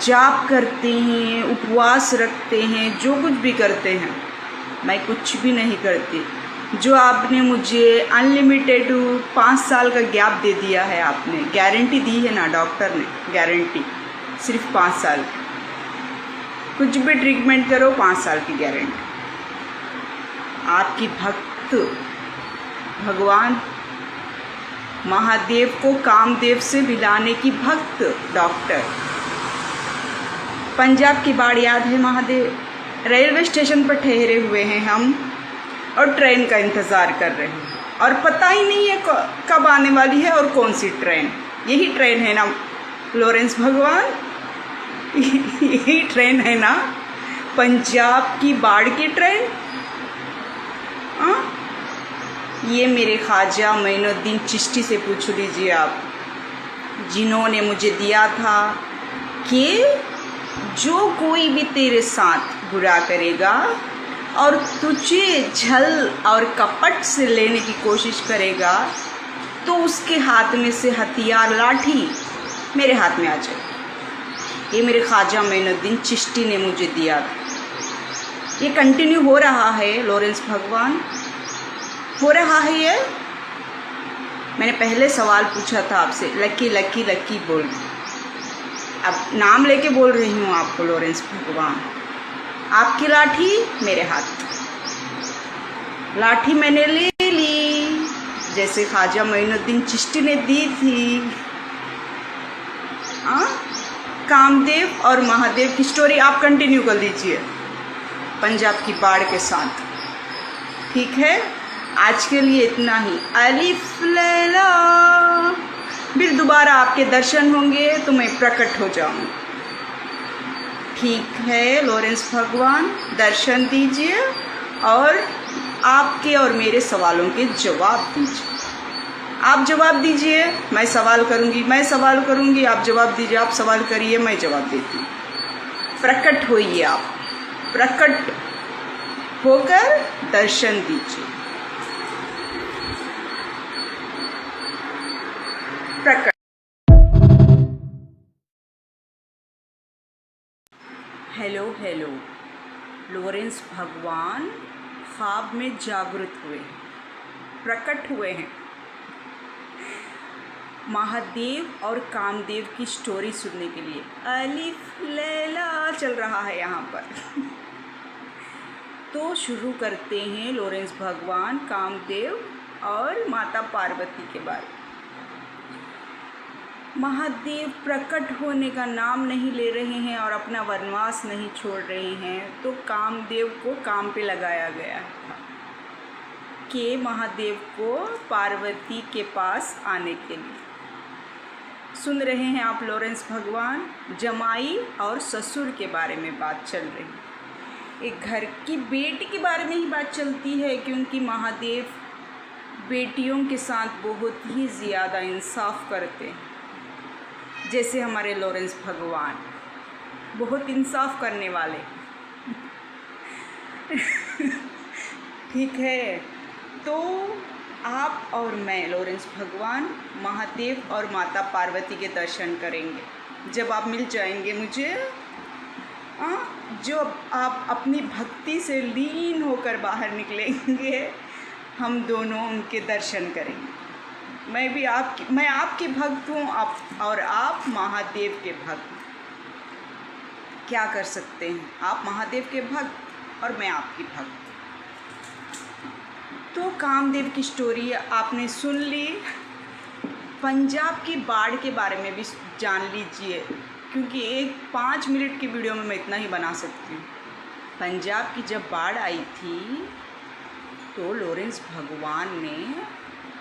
जाप करते हैं, उपवास रखते हैं, जो कुछ भी करते हैं, मैं कुछ भी नहीं करती। जो आपने मुझे अनलिमिटेड 5 साल का गैप दे दिया है, आपने गारंटी दी है ना, डॉक्टर ने गारंटी सिर्फ 5 साल की। कुछ भी ट्रीटमेंट करो, 5 साल की गारंटी। आपकी भक्त भगवान महादेव को कामदेव से मिलाने की भक्त डॉक्टर। पंजाब की बाढ़ याद है महादेव, रेलवे स्टेशन पर ठहरे हुए हैं हम और ट्रेन का इंतज़ार कर रहे हैं, और पता ही नहीं है कब आने वाली है और कौन सी ट्रेन। यही ट्रेन है ना लॉरेंस भगवान, यही ट्रेन है ना पंजाब की बाढ़ की ट्रेन। ये मेरे ख्वाजा मोइनुद्दीन चिश्ती से पूछ लीजिए आप, जिन्होंने मुझे दिया था कि जो कोई भी तेरे साथ बुरा करेगा और तुझे छल और कपट से लेने की कोशिश करेगा, तो उसके हाथ में से हथियार लाठी मेरे हाथ में आ जाए। ये मेरे ख्वाजा मोइनुद्दीन चिश्ती ने मुझे दिया था। ये कंटिन्यू हो रहा है लॉरेंस भगवान, हो रहा है ये। मैंने पहले सवाल पूछा था आपसे, लकी लकी लकी बोल, अब नाम लेके बोल रही हूँ आपको लॉरेंस भगवान। आपकी लाठी मेरे हाथ, लाठी मैंने ले ली जैसे ख्वाजा मोइनुद्दीन चिश्ती ने दी थी। कामदेव और महादेव की स्टोरी आप कंटिन्यू कर लीजिए पंजाब की बाढ़ के साथ। ठीक है, आज के लिए इतना ही। अलिफ लैला, फिर दोबारा आपके दर्शन होंगे तो मैं प्रकट हो जाऊंगी। ठीक है लॉरेंस भगवान, दर्शन दीजिए और आपके और मेरे सवालों के जवाब दीजिए। आप जवाब दीजिए, मैं सवाल करूंगी, मैं सवाल करूंगी, आप जवाब दीजिए, आप सवाल करिए, मैं जवाब देती हूँ। प्रकट होइए, आप प्रकट होकर दर्शन दीजिए। प्रकट। हेलो हेलो, लॉरेंस भगवान ख्वाब में जागृत हुए, प्रकट हुए हैं। महादेव और कामदेव की स्टोरी सुनने के लिए अलिफ लैला चल रहा है यहाँ पर। तो शुरू करते हैं लॉरेंस भगवान, कामदेव और माता पार्वती के बारे। महादेव प्रकट होने का नाम नहीं ले रहे हैं और अपना वनवास नहीं छोड़ रहे हैं, तो कामदेव को काम पे लगाया गया है कि महादेव को पार्वती के पास आने के लिए। सुन रहे हैं आप लॉरेंस भगवान, जमाई और ससुर के बारे में बात चल रही है। एक घर की बेटी के बारे में ही बात चलती है, क्योंकि महादेव बेटियों के साथ बहुत ही ज़्यादा इंसाफ करते हैं। जैसे हमारे लॉरेंस भगवान बहुत इंसाफ करने वाले। ठीक है, तो आप और मैं लॉरेंस भगवान महादेव और माता पार्वती के दर्शन करेंगे जब आप मिल जाएंगे मुझे। जो आप अपनी भक्ति से लीन होकर बाहर निकलेंगे, हम दोनों उनके दर्शन करेंगे। मैं आपकी भक्त हूँ, और आप महादेव के भक्त। क्या कर सकते हैं, आप महादेव के भक्त और मैं आपकी भक्त। तो कामदेव की स्टोरी आपने सुन ली। पंजाब की बाढ़ के बारे में भी जान लीजिए, क्योंकि एक 5 मिनट की वीडियो में मैं इतना ही बना सकती हूँ। पंजाब की जब बाढ़ आई थी तो लॉरेंस भगवान ने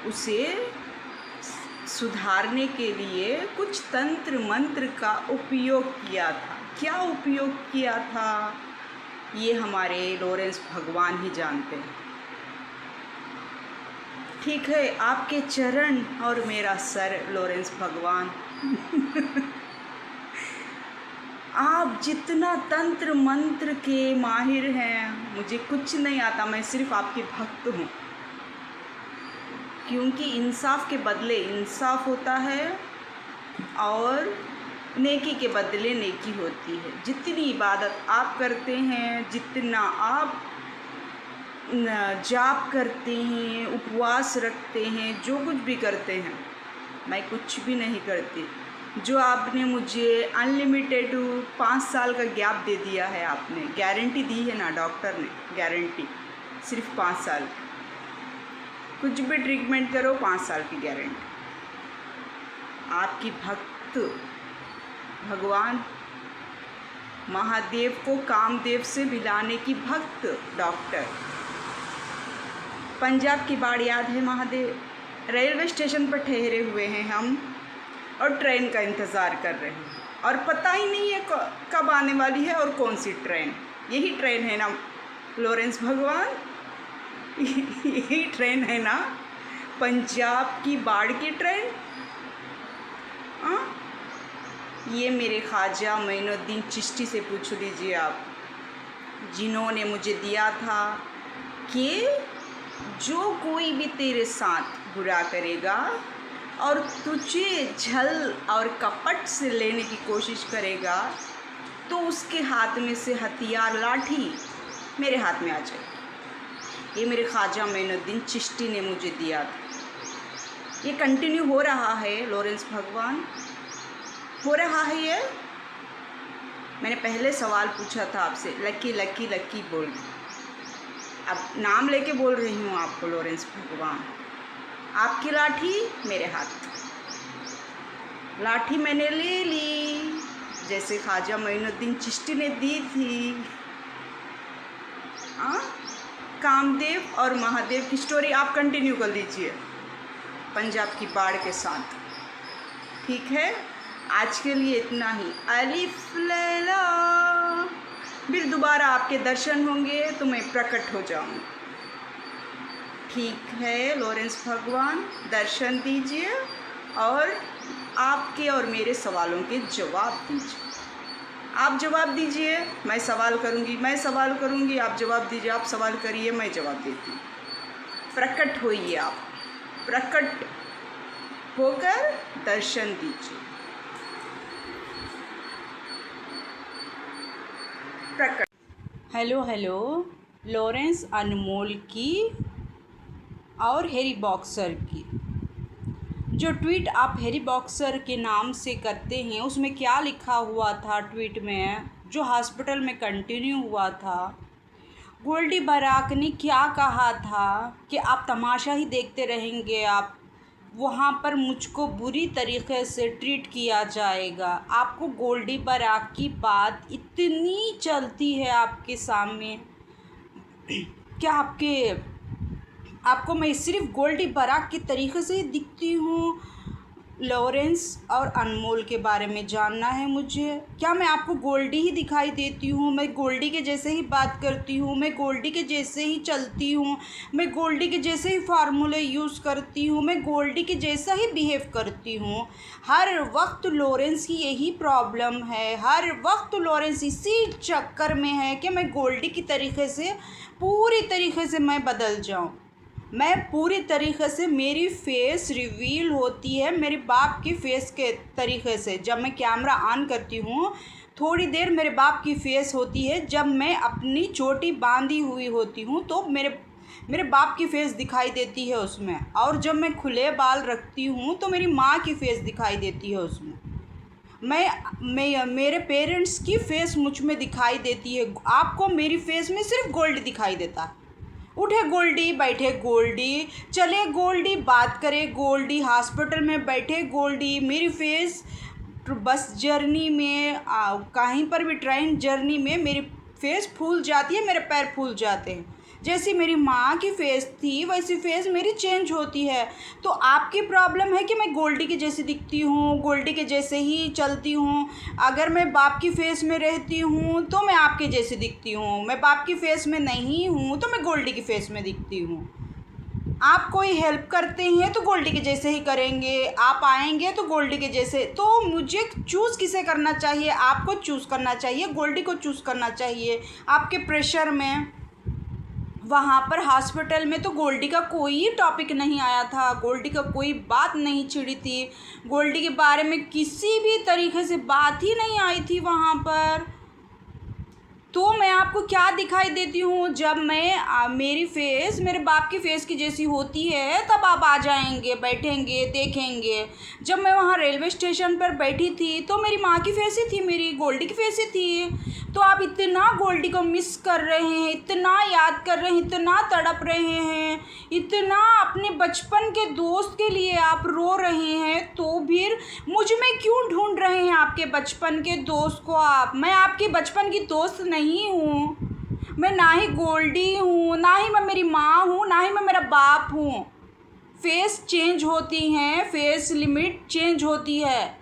उसे सुधारने के लिए कुछ तंत्र मंत्र का उपयोग किया था। क्या उपयोग किया था ये हमारे लॉरेंस भगवान ही जानते हैं। ठीक है, आपके चरण और मेरा सर लॉरेंस भगवान। आप जितना तंत्र मंत्र के माहिर हैं, मुझे कुछ नहीं आता, मैं सिर्फ आपकी भक्त हूँ। क्योंकि इंसाफ के बदले इंसाफ होता है और नेकी के बदले नेकी होती है। जितनी इबादत आप करते हैं, जितना आप जाप करते हैं, उपवास रखते हैं, जो कुछ भी करते हैं, मैं कुछ भी नहीं करती। जो आपने मुझे अनलिमिटेड 5 साल का गैप दे दिया है, आपने गारंटी दी है ना, डॉक्टर ने गारंटी सिर्फ 5 साल, कुछ भी ट्रीटमेंट करो 5 साल की गारंटी। आपकी भक्त भगवान महादेव को कामदेव से मिलाने की भक्त डॉक्टर। पंजाब की बाढ़ याद है महादेव, रेलवे स्टेशन पर ठहरे हुए हैं हम और ट्रेन का इंतज़ार कर रहे हैं, और पता ही नहीं है कब आने वाली है और कौन सी ट्रेन। यही ट्रेन है ना लॉरेंस भगवान, यही ट्रेन है ना पंजाब की बाढ़ की ट्रेन। ये मेरे ख्वाजा मोइनुद्दीन चिश्ती से पूछ लीजिए आप, जिन्होंने मुझे दिया था कि जो कोई भी तेरे साथ बुरा करेगा और तुझे छल और कपट से लेने की कोशिश करेगा, तो उसके हाथ में से हथियार लाठी मेरे हाथ में आ जाएगी। ये मेरे ख्वाजा मोइनुद्दीन चिश्ती ने मुझे दिया था। ये कंटिन्यू हो रहा है लॉरेंस भगवान, हो रहा है ये। मैंने पहले सवाल पूछा था आपसे, लकी लकी लकी बोल, अब नाम लेके बोल रही हूँ आपको लॉरेंस भगवान। आपकी लाठी मेरे हाथ, लाठी मैंने ले ली जैसे ख्वाजा मोइनुद्दीन चिश्ती ने दी थी। कामदेव और महादेव की स्टोरी आप कंटिन्यू कर लीजिए पंजाब की बाढ़ के साथ। ठीक है, आज के लिए इतना ही। अलिफ लैला, फिर दोबारा आपके दर्शन होंगे तो मैं प्रकट हो जाऊँ। ठीक है लॉरेंस भगवान, दर्शन दीजिए और आपके और मेरे सवालों के जवाब दीजिए। आप जवाब दीजिए, मैं सवाल करूंगी, मैं सवाल करूंगी, आप जवाब दीजिए, आप सवाल करिए, मैं जवाब देती हूँ। प्रकट होइए, आप प्रकट होकर दर्शन दीजिए। प्रकट। हेलो हेलो, लॉरेंस अनमोल की और हैरी बॉक्सर की जो ट्वीट आप हैरी बॉक्सर के नाम से करते हैं, उसमें क्या लिखा हुआ था ट्वीट में, जो हॉस्पिटल में कंटिन्यू हुआ था। गोल्डी बराक ने क्या कहा था कि आप तमाशा ही देखते रहेंगे, आप वहाँ पर मुझको बुरी तरीक़े से ट्रीट किया जाएगा। आपको गोल्डी बराक की बात इतनी चलती है आपके सामने, क्या आपको मैं सिर्फ गोल्डी बराक की तरीक़े से ही दिखती हूँ? लॉरेंस और अनमोल के बारे में जानना है मुझे। क्या मैं आपको गोल्डी ही दिखाई देती हूँ? मैं गोल्डी के जैसे ही बात करती हूँ, मैं गोल्डी के जैसे ही चलती हूँ, मैं गोल्डी के जैसे ही फार्मूले यूज़ करती हूँ, मैं गोल्डी के जैसा ही बिहेव करती हूँ। हर वक्त लॉरेंस की यही प्रॉब्लम है, हर वक्त लॉरेंस इसी चक्कर में है कि मैं गोल्डी की तरीक़े से पूरी तरीक़े से मैं बदल जाऊँ। मैं पूरी तरीक़े से, मेरी फ़ेस रिवील होती है मेरे बाप की फ़ेस के तरीक़े से। जब मैं कैमरा ऑन करती हूँ थोड़ी देर मेरे बाप की फ़ेस होती है, जब मैं अपनी चोटी बांधी हुई होती हूँ तो मेरे बाप की फ़ेस दिखाई देती है उसमें, और जब मैं खुले बाल रखती हूँ तो मेरी माँ की फ़ेस दिखाई देती है उसमें। मैं मेरे पेरेंट्स की फ़ेस मुझ में दिखाई देती है। आपको मेरी फ़ेस में सिर्फ गोल्ड दिखाई देता है। उठे गोल्डी, बैठे गोल्डी, चले गोल्डी, बात करे गोल्डी, हॉस्पिटल में बैठे गोल्डी, मेरी फेस बस जर्नी में कहीं पर भी ट्रेन जर्नी में मेरी फेस फूल जाती है, मेरे पैर फूल जाते हैं। जैसी मेरी माँ की फ़ेस थी वैसी फ़ेस मेरी चेंज होती है। तो आपकी प्रॉब्लम है कि मैं गोल्डी के जैसी दिखती हूँ, गोल्डी के जैसे ही चलती हूँ। अगर मैं बाप की फ़ेस में रहती हूँ तो मैं आपके जैसी दिखती हूँ, मैं बाप की फ़ेस में नहीं हूँ तो मैं गोल्डी की फ़ेस में दिखती हूँ। आप कोई हेल्प करते हैं तो गोल्डी के जैसे ही करेंगे, आप आएंगे तो गोल्डी के जैसे। तो मुझे चूज़ किसे करना चाहिए? आपको चूज़ करना चाहिए, गोल्डी को चूज़ करना चाहिए। आपके प्रेशर में वहाँ पर हॉस्पिटल में तो गोल्डी का कोई टॉपिक नहीं आया था, गोल्डी का कोई बात नहीं छिड़ी थी, गोल्डी के बारे में किसी भी तरीके से बात ही नहीं आई थी वहाँ पर। तो मैं आपको क्या दिखाई देती हूँ? जब मेरी फ़ेस मेरे बाप की फ़ेस की जैसी होती है तब आप आ जाएंगे, बैठेंगे, देखेंगे। जब मैं वहाँ रेलवे स्टेशन पर बैठी थी तो मेरी माँ की फ़ेस ही थी, मेरी गोल्डी की फ़ेस ही थी। तो आप इतना गोल्डी को मिस कर रहे हैं, इतना याद कर रहे हैं, इतना तड़प रहे हैं, इतना अपने बचपन के दोस्त के लिए आप रो रहे हैं, तो फिर मुझ में क्यों ढूंढ रहे हैं आपके बचपन के दोस्त को? मैं आपकी बचपन की दोस्त नहीं हूँ, मैं ना ही गोल्डी हूँ, ना ही मैं मेरी माँ हूँ, ना ही मैं मेरा बाप हूँ। फेस चेंज होती हैं, फेस लिमिट चेंज होती है।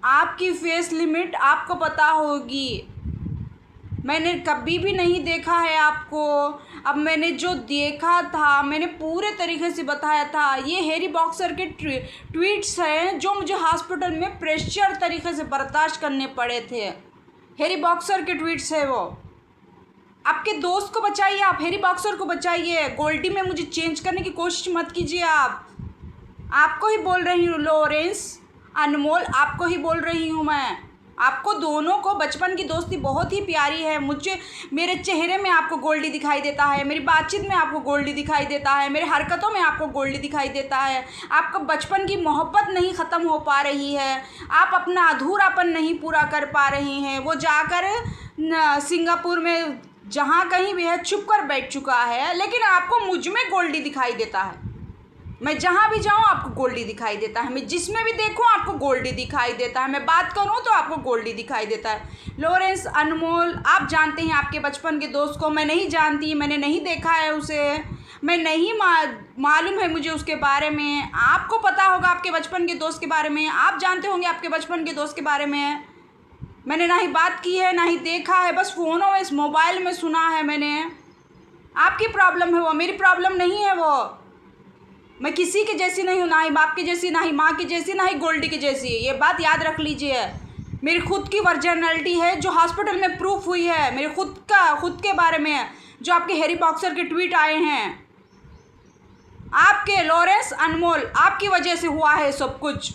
आपकी फेस लिमिट आपको पता होगी। मैंने कभी भी नहीं देखा है आपको। अब मैंने जो देखा था मैंने पूरे तरीके से बताया था। ये हैरी बॉक्सर के ट्वीट्स हैं जो मुझे हॉस्पिटल में प्रेशर तरीके से बर्दाश्त करने पड़े थे। हैरी बॉक्सर के ट्वीट्स है वो। आपके दोस्त को बचाइए, आप हैरी बॉक्सर को बचाइए। गोल्डी में मुझे चेंज करने की कोशिश मत कीजिए। आपको ही बोल रही हूँ लॉरेंस अनमोल, आपको ही बोल रही हूँ मैं। आपको दोनों को बचपन की दोस्ती बहुत ही प्यारी है। मुझे मेरे चेहरे में आपको गोल्डी दिखाई देता है, मेरी बातचीत में आपको गोल्डी दिखाई देता है, मेरे हरकतों में आपको गोल्डी दिखाई देता है। आपको बचपन की मोहब्बत नहीं ख़त्म हो पा रही है, आप अपना अधूरापन नहीं पूरा कर पा रही हैं। वो जाकर सिंगापुर में जहाँ कहीं भी है छुप कर बैठ चुका है, लेकिन आपको मुझ में गोल्डी दिखाई देता है। मैं जहाँ भी जाऊँ आपको गोल्डी दिखाई देता है, मैं जिसमें भी देखूँ आपको गोल्डी दिखाई देता है, मैं बात करूँ तो आपको गोल्डी दिखाई देता है। लॉरेंस अनमोल, आप जानते हैं आपके बचपन के दोस्त को, मैं नहीं जानती, मैंने नहीं देखा है उसे, मैं नहीं मालूम है मुझे उसके बारे में। आपको पता होगा आपके बचपन के दोस्त के बारे में, आप जानते होंगे आपके बचपन के दोस्त के बारे में। मैंने ना ही बात की है ना ही देखा है, बस फ़ोनों में, इस मोबाइल में सुना है मैंने। आपकी प्रॉब्लम है वो, मेरी प्रॉब्लम नहीं है वो। मैं किसी के जैसी नहीं हूँ, ना ही बाप की जैसी, ना ही माँ की जैसी, ना ही गोल्डी की जैसी। ये बात याद रख लीजिए। मेरी खुद की वर्जिनलिटी है जो हॉस्पिटल में प्रूफ हुई है, मेरे खुद के बारे में है, जो आपके हैरी बॉक्सर के ट्वीट आए हैं। आपके लॉरेंस अनमोल, आपकी वजह से हुआ है सब कुछ।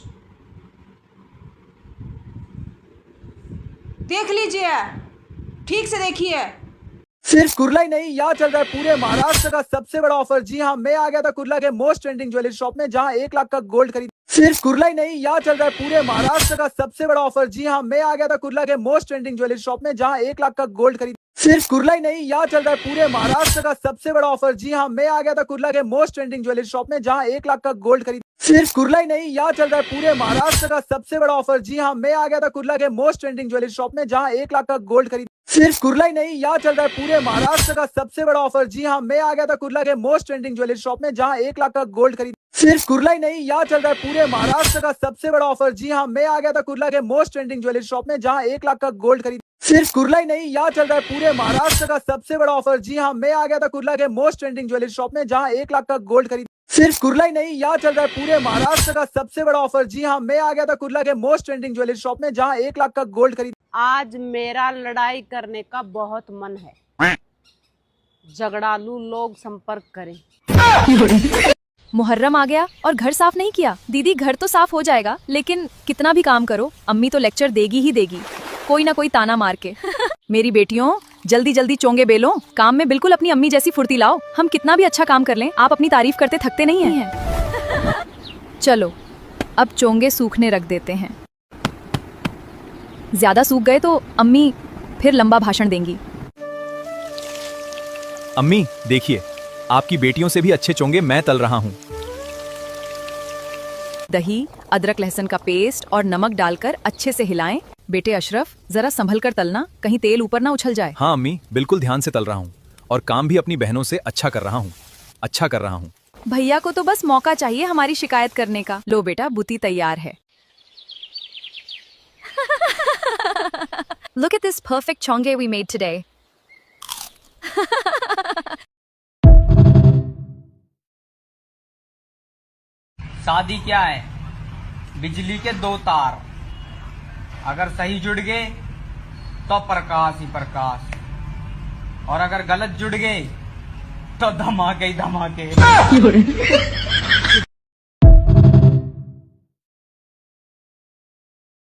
देख लीजिए, ठीक से देखिए। सिर्फ कुर्ला ही नहीं, यहाँ चल रहा है पूरे महाराष्ट्र का सबसे बड़ा ऑफर। जी हाँ, मैं आ गया था कुर्ला के मोस्ट ट्रेंडिंग ज्वेलरी शॉप में, जहाँ 1 लाख का गोल्ड खरीद। सिर्फ कुर्ला ही नहीं, यहाँ चल रहा है पूरे महाराष्ट्र का सबसे बड़ा ऑफर। जी हाँ, मैं आ गया था कुर्ला के मोस्ट ट्रेंडिंग ज्वेलरी शॉप में, जहाँ 1 लाख का गोल्ड खरीद। सिर्फ कुर्ला ही नहीं, यहाँ चल रहा है पूरे महाराष्ट्र का सबसे बड़ा ऑफर। जी हाँ, मैं आ गया था कुर्ला के मोस्ट ट्रेंडिंग ज्वेलरी शॉप में, जहाँ 1 लाख का गोल्ड खरीद। सिर्फ कुर्ला ही नहीं, यहाँ चल रहा है पूरे महाराष्ट्र का सबसे बड़ा ऑफर। जी हाँ, मैं आ गया था कुर्ला के मोस्ट ट्रेंडिंग ज्वेलरी शॉप में, जहाँ 1 लाख का गोल्ड खरीद। सिर्फ कुर्ला ही नहीं, यहाँ चल रहा है पूरे महाराष्ट्र का सबसे बड़ा ऑफर। जी हाँ, मैं आ गया था कुर्ला के मोस्ट ट्रेंडिंग ज्वेलरी शॉप में, जहाँ 1 लाख का गोल्ड खरीद। सिर्फ कुर्ला ही नहीं, यहाँ चल रहा है पूरे महाराष्ट्र का सबसे बड़ा ऑफर। जी हाँ, मैं आ गया था कुर्ला के मोस्ट ट्रेंडिंग ज्वेलरी शॉप में, जहाँ 1 लाख का गोल्ड खरीद। सिर्फ कुर्ला ही नहीं, यहाँ चल रहा है पूरे महाराष्ट्र का सबसे बड़ा ऑफर। जी हाँ, मैं आ गया था कुर्ला के मोस्ट ट्रेंडिंग ज्वेलरी शॉप में, जहाँ 1 लाख का गोल्ड खरीद। सिर्फ कुर्ला ही नहीं, यहाँ चल रहा है पूरे महाराष्ट्र का सबसे बड़ा ऑफर। जी हाँ, मैं आ गया था कुर्ला के मोस्ट ट्रेंडिंग ज्वेलरी शॉप में, जहाँ 1 लाख का गोल्ड खरीद। आज मेरा लड़ाई करने का बहुत मन है, झगड़ालू लोग संपर्क करें। मुहर्रम आ गया और घर साफ नहीं किया। दीदी घर तो साफ हो जाएगा, लेकिन कितना भी काम करो अम्मी तो लेक्चर देगी ही देगी, कोई ना कोई ताना मार के। मेरी बेटियों, जल्दी जल्दी चोंगे बेलो, काम में बिल्कुल अपनी अम्मी जैसी फुर्ती लाओ। हम कितना भी अच्छा काम कर लें, आप अपनी तारीफ करते थकते नहीं हैं। चलो अब चोंगे सूखने रख देते हैं, ज्यादा सूख गए तो अम्मी फिर लंबा भाषण देंगी। अम्मी देखिए, आपकी बेटियों से भी अच्छे चोंगे मैं तल रहा हूँ। दही, अदरक लहसुन का पेस्ट और नमक डालकर अच्छे से हिलाएं। बेटे अशरफ, जरा संभल कर तलना, कहीं तेल ऊपर ना उछल जाए। हाँ अम्मी, बिल्कुल ध्यान से तल रहा हूँ और काम भी अपनी बहनों से अच्छा कर रहा हूँ। भैया को तो बस मौका चाहिए हमारी शिकायत करने का। लो बेटा, बुती तैयार है। Look at this perfect chonge we made today. शादी क्या है? बिजली के 2 तार, अगर सही जुड़ गए तो प्रकाश ही प्रकाश, और अगर गलत जुड़ गए तो धमाके ही धमाके।